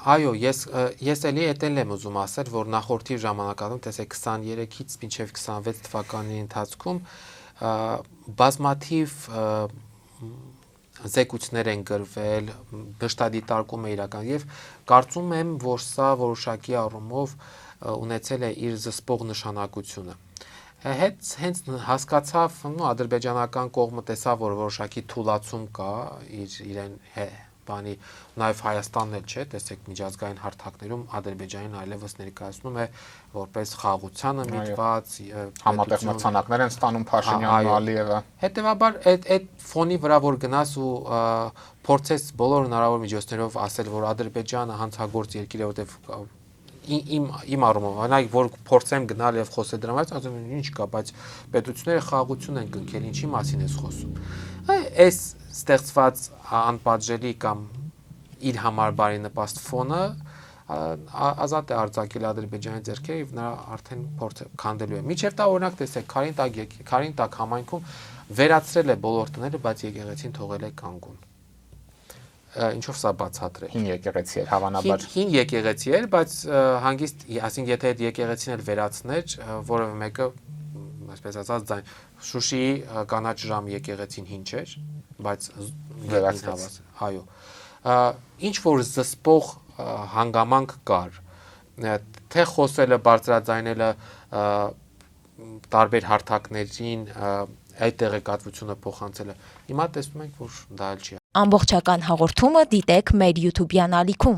Այո, ես էլի էտել եմ ուզում ասել, որ նախորդի ժամանակում, տեսեք 23-ից մինչև 26 թվականի ընթացքում բազմաթիվ զեկույցներ են գրվել, դաշտադիտարկում է իրական եւ կարծում եմ, որ սա որոշակի առումով ունեցել է իր զսպող նշանակությունը։ Հենց հասկացավ, ադրբեջանական կողմը տեսավ, որ որոշակի թուլացում կա իրեն բանի, նաև Հայաստանն էլ չէ, տեսեք միջազգային հարթակներում Ադրբեջանին այլևս ներկայացնում է որպես խաղաղությանը միտված համատեղ մրցանակներ են ստանում Փաշինյանն ու Ալիևը։ Հետևաբար այդ ֆոնի վրա որ գնաս ու փորձես բոլոր հնարավոր միջոցներով ասել, որ Ադրբեջանը հանցագործ երկիր է, որտեղ իմ առումով, այնայք որ փորձեմ գնալ եւ խոսել դրա մասին, ասում եմ ինչ կա, բայց պետությունները խաղաղություն են կնքել, ինչի մասին ես խոսում։ Այս ստեղծված անպատժելի կամ իր համար բարի նպաստ ֆոնը ազատ է արձակել Ադրբեջանի ձեռքերը եւ նրա արդեն փորձը քանդելու է։ Միջև դա օրինակ տեսեք, Քարին տակ համայնքում վերացրել է բոլոր տները, բայց եկեղեցին թողել է կանգուն։ Ինչով սա բացատրել։ Հին եկեղեցի էր, հավանաբար։ Հին եկեղեցի էր, բայց հանգիստ, ասենք եթե այդ եկեղեցին էլ վերացներ, որևէ մեկը, այսպես ասած, Շուշիի կանաչ ժամ եկեղեցին հին չէր, բայց վերացրեց։ Այո։ Ինչ որ զսպող հանգամանք կար, թե խոսելը, բարձրաձայնելը տարբեր հարթակներին այդ տեղեկատվությունը փոխանցելը։ Հիմա տեսնում ենք, որ դա էլ չի։ Ամբողջական հաղորդումը դիտեք մեր YouTube-յան ալիքում։